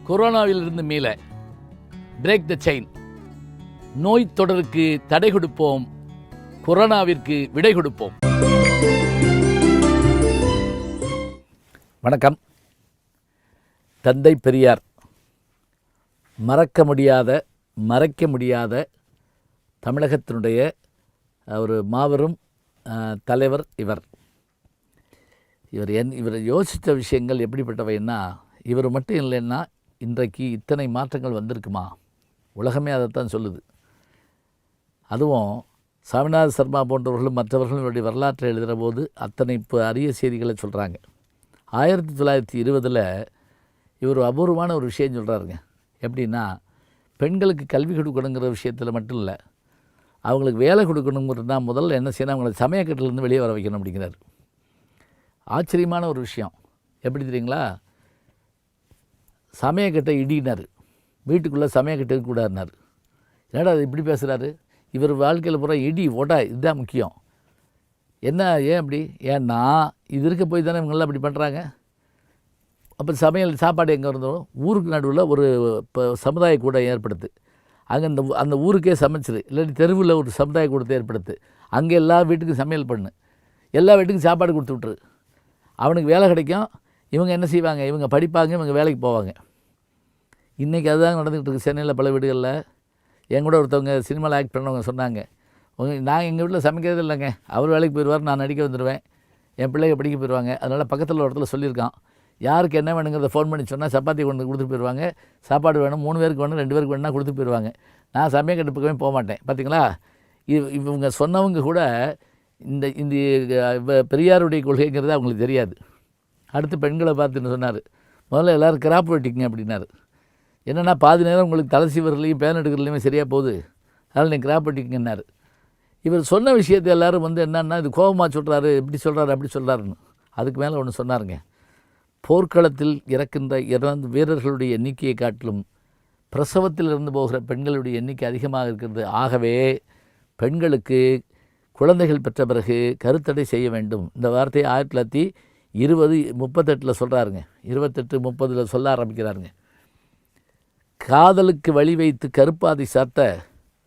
கொரோனாவிலிருந்து மீள break the chain. நோய் தொடருக்கு தடை கொடுப்போம், கொரோனாவிற்கு விடை கொடுப்போம். வணக்கம். தந்தை பெரியார் மறைக்க முடியாத தமிழகத்தினுடைய ஒரு மாபெரும் தலைவர். இவர் யோசித்த விஷயங்கள் எப்படிப்பட்டவைன்னா, இவர் மட்டும் இல்லைன்னா இன்றைக்கு இத்தனை மாற்றங்கள் வந்திருக்குமா? உலகமே அதைத்தான் சொல்லுது. அதுவும் சாமிநாத சர்மா போன்றவர்களும் மற்றவர்களுடைய வரலாற்றை எழுதுகிற போது அத்தனை இப்போ அரிய செய்திகளை சொல்கிறாங்க. 1920 இவர் அபூர்வமான ஒரு விஷயம் சொல்கிறாருங்க. எப்படின்னா, பெண்களுக்கு கல்வி கொடுக்கணுங்கிற விஷயத்தில் மட்டும் இல்லை, அவங்களுக்கு வேலை கொடுக்கணுங்கிறது தான் முதல்ல என்ன செய்யணும், அவங்களை சமயக்கட்டிலேருந்து வெளியே வர வைக்கணும் அப்படிங்கிறார். ஆச்சரியமான ஒரு விஷயம். எப்படி தெரியுங்களா? சமயக்கட்டை இடினார், வீட்டுக்குள்ளே சமயக்கட்டை இருக்கக்கூடாதுனார். என்னடா அது இப்படி பேசுகிறாரு? இவர் வாழ்க்கையில் பூரா இடி ஓடா இதுதான் முக்கியம். என்ன ஏன் அப்படி? ஏன்னா இது இருக்க போய் தானே இவங்கெல்லாம் அப்படி பண்ணுறாங்க. அப்போ சாப்பாடு எங்கே இருந்தோம்? ஊருக்கு நடுவில் ஒரு இப்போ சமுதாய கூடம் ஏற்படுத்து, அங்கே அந்த ஊருக்கே சமைச்சிரு, இல்லாட்டி தெருவில் ஒரு சமுதாய கூடத்தை ஏற்படுத்து, அங்கே எல்லா வீட்டுக்கும் சமையல் பண்ணு, எல்லா வீட்டுக்கும் சாப்பாடு கொடுத்து விட்ரு. அவனுக்கு வேலை கிடைக்கும். இவங்க என்ன செய்வாங்க? இவங்க படிப்பாங்க, இவங்க வேலைக்கு போவாங்க. இன்றைக்கி அதுதான் நடந்துகிட்டு இருக்குது சென்னையில் பல வீடுகளில். என் கூட ஒருத்தவங்க சினிமாவில் ஆக்ட் பண்ணவங்க சொன்னாங்க, நான் எங்கள் வீட்டில் சமைக்கிறது இல்லைங்க, அவர் வேலைக்கு போயிடுவார், நான் நடிக்க வந்துடுவேன், என் பிள்ளைங்க படிக்க போயிடுவாங்க. அதனால் பக்கத்தில் ஒரு இடத்துல சொல்லியிருக்கான், யாருக்கு என்ன வேணுங்கிறத ஃபோன் பண்ணி சொன்னால் சப்பாத்தி கொண்டு கொடுத்துட்டு போயிடுவாங்க. சாப்பாடு வேணும், 3 பேருக்கு வேணும், 2 பேருக்கு வேணும்னா கொடுத்துட்டு போயிடுவாங்க. நான் சமயக்கட்டு பக்கமே போக மாட்டேன். பார்த்தீங்களா? இவங்க சொன்னவங்க கூட இந்த பெரியாருடைய கொள்கைங்கிறது அவங்களுக்கு தெரியாது. அடுத்து பெண்களை பார்த்துன்னு சொன்னார், முதல்ல எல்லோரும் கிராப் வெட்டிங்க அப்படின்னாரு. என்னென்னா, பாதி நேரம் உங்களுக்கு தலை சீவரிலையும் பேன் எடுக்கிறதுலையுமே சரியாக போகுது, அதனால் நீங்கள் கிராப் வெட்டிங்கன்னார். இவர் சொன்ன விஷயத்தை எல்லோரும் என்னன்னா, இது கோபமாக சொல்கிறாரு, இப்படி சொல்கிறாரு, அப்படி சொல்கிறாருன்னு. அதுக்கு மேலே ஒன்று சொன்னாருங்க, போர்க்களத்தில் இறந்த வீரர்களுடைய எண்ணிக்கையை காட்டிலும் பிரசவத்தில் இருந்து போகிற பெண்களுடைய எண்ணிக்கை அதிகமாக இருக்கிறது. ஆகவே பெண்களுக்கு குழந்தைகள் பெற்ற பிறகு கருத்தடை செய்ய வேண்டும். இந்த வார்த்தையை 1920-38 சொல்கிறாருங்க. 28-30 சொல்ல ஆரம்பிக்கிறாருங்க. காதலுக்கு வழி வைத்து கருப்பாதை சாத்த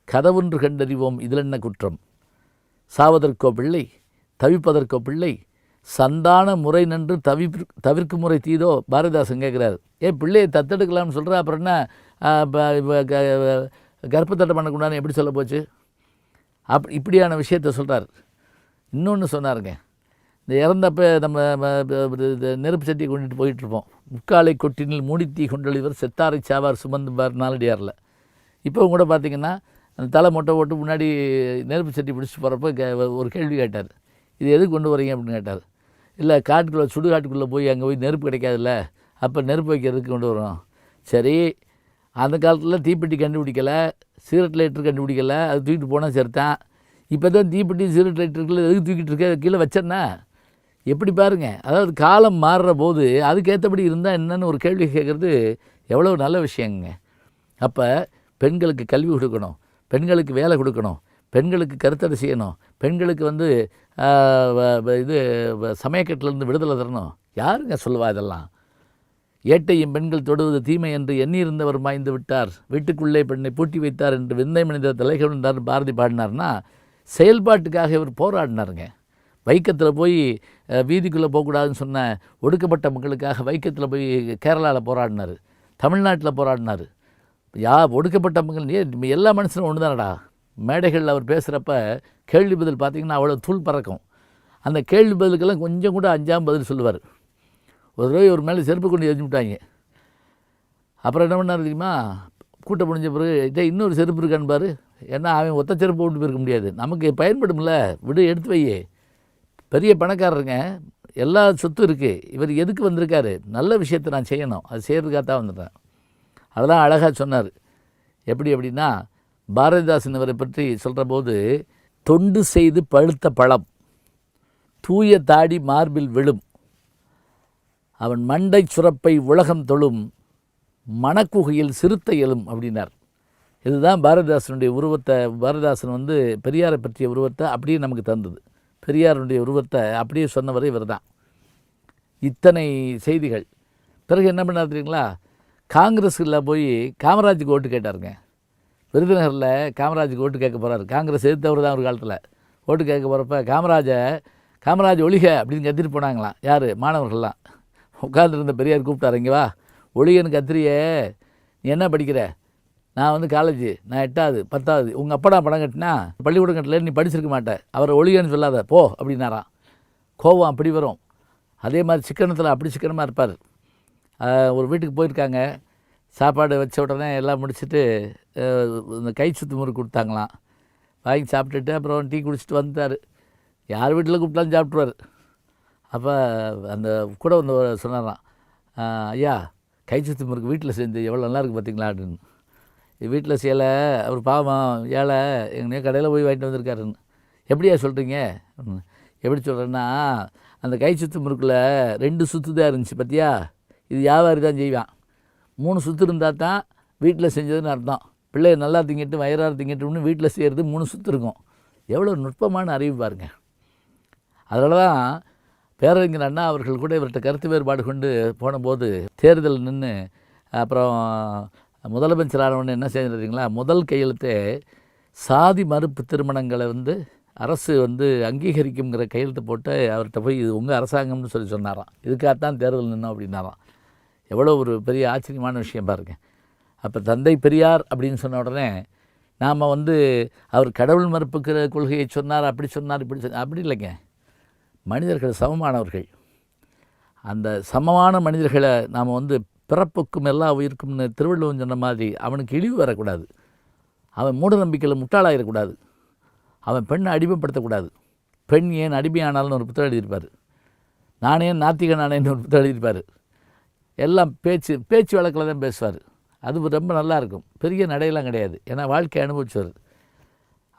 கதவொன்று கண்டறிவோம், இதில் என்ன குற்றம்? சாவதற்கோ பிள்ளை, தவிப்பதற்கோ பிள்ளை, சந்தான முறை நன்று தவிர்க்கும் முறை தீதோ? பாரதிதாசன் கேட்குறாரு. பிள்ளையை தத்தெடுக்கலாம்னு சொல்கிற, அப்புறம் என்ன கர்ப்பத்தட்டை பண்ணக்கூடாதுன்னு எப்படி சொல்ல போச்சு? இப்படியான விஷயத்த சொல்கிறார். இன்னொன்று சொன்னாருங்க, இந்த இறந்தப்போ நம்ம நெருப்பு சட்டியை கொண்டுட்டு போயிட்டுருப்போம், முக்காலை கொட்டினில் மூடித்தீ கொண்டொழிவர் செத்தாரை சாவார் சுமந்துபார் நாலடியாரில். இப்போ கூட பார்த்திங்கன்னா அந்த தலை மொட்டை போட்டு முன்னாடி நெருப்பு சட்டி பிடிச்சி போகிறப்ப ஒரு கேள்வி கேட்டார், இது எதுக்கு கொண்டு வரீங்க அப்படின்னு கேட்டார். இல்லை, காட்டுக்குள்ளே சுடுகாட்டுக்குள்ளே போய் அங்கே போய் நெருப்பு கிடைக்காதுல்ல, அப்போ நெருப்பு வைக்கிறதுக்கு கொண்டு வரோம். சரி, அந்த காலத்தில் தீப்பெட்டி கண்டுபிடிக்கலை, சிகரெட் லைட்டர் கண்டுபிடிக்கலை, அது தூக்கிட்டு போனால் சரிதான். இப்போ தான் தீப்பெட்டி சிகரெட் லைட்டருக்குள்ள எதுக்கு தூக்கிட்டு இருக்க, கீழே வச்சேன்னா எப்படி பாருங்கள். அதாவது காலம் மாறுற போது அதுக்கேற்றபடி இருந்தால் என்னன்னு ஒரு கேள்வி கேட்குறது எவ்வளோ நல்ல விஷயங்க. அப்போ பெண்களுக்கு கல்வி கொடுக்கணும், பெண்களுக்கு வேலை கொடுக்கணும், பெண்களுக்கு கருத்தடை செய்யணும், பெண்களுக்கு இது சமயக்கட்டிலேருந்து விடுதலை தரணும். யாருங்க சொல்லுவா இதெல்லாம்? ஏட்டையும் பெண்கள் தொடுவது தீமை என்று எண்ணியிருந்தவர் மாய்ந்து விட்டார், வீட்டுக்குள்ளே பெண்ணை பூட்டி வைத்தார் என்று விந்தை மனித தலைகொண்டார் பாரதி பாடினார்னா, செயல்பாட்டுக்காக இவர் போராடினாருங்க. வைக்கத்தில் போய் வீதிக்குள்ளே போகக்கூடாதுன்னு சொன்ன ஒடுக்கப்பட்ட மக்களுக்காக வைக்கத்தில் போய் கேரளாவில் போராடினார், தமிழ்நாட்டில் போராடினார். ஒடுக்கப்பட்ட மக்கள் எல்லா மனுஷனும் ஒன்று தானடா. மேடைகளில் அவர் பேசுகிறப்ப கேள்வி பதில் பார்த்திங்கன்னா அவ்வளோ தூள் பறக்கும். அந்த கேள்வி பதிலுக்கெல்லாம் கொஞ்சம் கூட அஞ்சாமல் பதில் சொல்லுவார். ஒரு தடவை ஒரு மேலே செருப்பு கொண்டு எரிஞ்சு விட்டாங்க. அப்புறம் என்ன பண்ணார் தெரியுமா? கூட்டம் முடிஞ்ச பிறகு இன்னொரு செருப்பு இருக்கான்னு பாரு. ஏன்னா அவன் ஒத்த செருப்பு போட்டு போயிருக்க முடியாது, நமக்கு பயன்படும்ல, விடு, எடுத்து வையே. பெரிய பணக்காரருங்க, எல்லா சொத்தும் இருக்குது. இவர் எதுக்கு வந்திருக்காரு? நல்ல விஷயத்தை நான் செய்யணும், அது செய்கிறதுக்காக தான் வந்துட்டேன். அதெல்லாம் அழகாக சொன்னார். எப்படி அப்படின்னா, பாரதிதாசன் இவரை பற்றி சொல்கிற போது, தொண்டு செய்து பழுத்த பழம் தூய தாடி மார்பில் விழும், அவன் மண்டை சுரப்பை உலகம் தொழும், மணக்குகையில் சிறுத்தை எழும் அப்படின்னார். இதுதான் பாரதிதாசனுடைய உருவத்தை. பாரதிதாசன் பெரியாரை பற்றிய உருவத்தை அப்படியே நமக்கு தந்தது. பெரியாருடைய உருவத்தை அப்படியே சொன்னவரை இவர் தான். இத்தனை செய்திகள். பிறகு என்ன பண்ணார் தெரியுங்களா? காங்கிரஸில் போய் காமராஜுக்கு ஓட்டு கேட்டாருங்க. விருதுநகரில் காமராஜுக்கு ஓட்டு கேட்க போகிறாரு. காங்கிரஸ் எதிர்த்தவர் தான் ஒரு காலத்தில். ஓட்டு கேட்க போகிறப்ப காமராஜ் ஒழிக அப்படின்னு கத்திட்டு போனாங்களாம். யார்? மாணவர்கள்லாம். உட்காந்துருந்த பெரியார் கூப்பிட்டார், இங்கே வா, ஒழிகன்னு கத்திரியே, நீ என்ன படிக்கிற? நான் வந்து காலேஜ், நான் 8வது 10வது. உங்கள் அப்பா படம் கட்டினா பள்ளிக்கூடம் கட்டல, நீ படிச்சிருக்க மாட்டேன், அவரை ஒழிகன்னு சொல்லாத போ அப்படின்னாராம். கோபம் அப்படி வரும். அதே மாதிரி சிக்கனத்தில் அப்படி சிக்கனமாக இருப்பார். ஒரு வீட்டுக்கு போயிருக்காங்க, சாப்பாடு வச்ச உடனே எல்லாம் முடிச்சுட்டு இந்த கை சுத்து முறுக்கு கொடுத்தாங்களாம். வாங்கி சாப்பிட்டுட்டு அப்புறம் டீ குடிச்சிட்டு வந்துட்டார். யார் வீட்டில் கூப்பிட்டாலும் சாப்பிட்ருவார். அப்போ அந்த கூட வந்து சொன்னாராம், ஐயா கை சுத்து முறுக்கு வீட்டில் செஞ்சு எவ்வளோ நல்லா இருக்குது பார்த்தீங்களா அப்படின்னு. வீட்டில் செய்யலை, அவர் பாவம் ஏழை, எங்கேயோ கடையில் போய் வாங்கிட்டு வந்திருக்காருன்னு. எப்படியா சொல்கிறீங்க? எப்படி சொல்கிறேன்னா, அந்த கை சுத்து முறுக்கில் 2 சுற்று தான் இருந்துச்சு பார்த்தியா, இது வியாபாரி தான் செய்வான். 3 சுற்று இருந்தால் தான் வீட்டில் செஞ்சதுன்னு அர்த்தம். பிள்ளைய நல்லா திங்கிட்டு வயிறார திங்கிட்டுன்னு வீட்டில் செய்கிறது 3 சுற்று இருக்கும். எவ்வளோ நுட்பமான அறிவு பாருங்க. அதனால தான் பேரறிஞர் அண்ணா அவர்கள் கூட இவர்கிட்ட கருத்து வேறுபாடு கொண்டு போனபோது தேர்தல் நின்று அப்புறம் முதலமைச்சர் ஆனவொன்னு என்ன செஞ்சுருந்தீங்களா, முதல் கையெழுத்தே சாதி மறுப்பு திருமணங்களை வந்து அரசு வந்து அங்கீகரிக்குங்கிற கையெழுத்து போட்டு அவர்கிட்ட போய் இது உங்கள் அரசாங்கம்னு சொன்னாராம். இதுக்காகத்தான் தேர்தல் நின்னோம் அப்படின்னாராம். எவ்வளோ ஒரு பெரிய ஆச்சரியமான விஷயம் பாருங்க. அப்போ தந்தை பெரியார் அப்படின்னு சொன்ன உடனே நாம் வந்து அவர் கடவுள் மறுப்புக்கிற கொள்கையை சொன்னார், அப்படி சொன்னார், இப்படி சொன்னார், அப்படி இல்லைங்க. மனிதர்கள் சமமானவர்கள். அந்த சமமான மனிதர்களை நாம் வந்து பிறப்புக்கும் எல்லா உயிருக்கும்னு திருவள்ளுவர் சொன்ன மாதிரி அவனுக்கு இழிவு வரக்கூடாது. அவன் மூட நம்பிக்கையில் முட்டாளாயிடக்கூடாது. அவன் பெண்ணை அடிமைப்படுத்தக்கூடாது. பெண் ஏன் அடிமையானால்னு ஒரு புத்தகம் எழுதியிருப்பார். நானே நாத்திக நானேன்னு ஒரு புத்தகம் எழுதியிருப்பார். எல்லாம் பேச்சு வழக்கில் தான் பேசுவார். அது ரொம்ப நல்லாயிருக்கும். பெரிய நடையெல்லாம் கிடையாது. ஏன்னா வாழ்க்கை அனுபவிச்சவர்.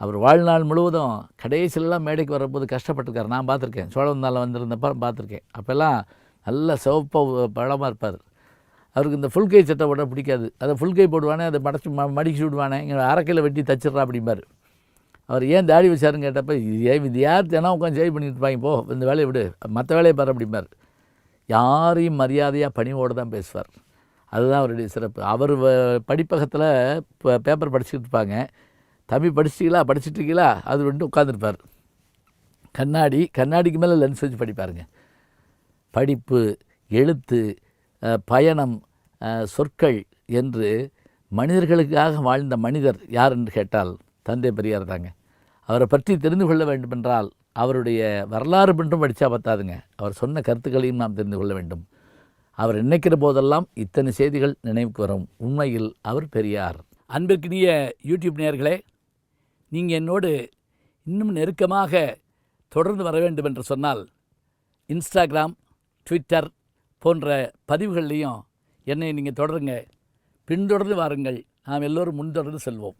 அவர் வாழ்நாள் முழுவதும் கடைசிலெலாம் மேடைக்கு வரப்போது கஷ்டப்பட்டுருக்கார். நான் பார்த்துருக்கேன். சோழவந்தாலில் வந்திருந்தப்ப பார்த்துருக்கேன். அப்போல்லாம் நல்ல சிவப்பாக பழமாக இருப்பார். அவருக்கு இந்த ஃபுல் கை சட்டை போட பிடிக்காது. அதை ஃபுல் கை போடுவானே, அதை மடிச்சு விடுவானே, இங்கே அரைக்கையில் வெட்டி தச்சிட்றா அப்படிம்பார். அவர் ஏன் தாடி வச்சாருன்னு கேட்டப்போ, இது யார் தினம் உட்காந்து சேவ் பண்ணிட்டு இருப்பாங்க, போ இந்த வேலையை விடு, மற்ற வேலையை பாரு அப்படிம்பார். யாரையும் மரியாதையாக பணிவோடு தான் பேசுவார். அதுதான் அவருடைய சிறப்பு. அவர் படிப்பகத்தில் பேப்பர் படிச்சுட்டு இருப்பாங்க. தம்பி படிச்சுட்ருக்கீங்களா அது வந்துட்டு உட்காந்துருப்பார். கண்ணாடிக்கு மேலே லென்ஸ் வச்சு படிப்பாருங்க. படிப்பு, எழுத்து, பயணம், சொற்கள் என்று மனிதர்களுக்காக வாழ்ந்த மனிதர் யார் என்று கேட்டால் தந்தை பெரியார் தாங்க. அவரை பற்றி தெரிந்து கொள்ள வேண்டுமென்றால் அவருடைய வரலாறு மட்டும் படித்தா பத்தாதுங்க. அவர் சொன்ன கருத்துக்களையும் நாம் தெரிந்து கொள்ள வேண்டும். அவர் நினைக்கிற போதெல்லாம் இத்தனை செய்திகள் நினைவுக்கு வரும். உண்மையில் அவர் பெரியார். அன்பிற்கினிய யூடியூப் நேயர்களே, நீங்கள் என்னோடு இன்னும் நெருக்கமாக தொடர்ந்து வர வேண்டும் என்று சொன்னால் இன்ஸ்டாகிராம், ட்விட்டர் போன்ற பதிவுகள்லையும் என்னை நீங்கள் தொடருங்க. பின்தொடர்ந்து வாருங்கள். நாம் எல்லோரும் முன்தொடர்ந்து செல்வோம்.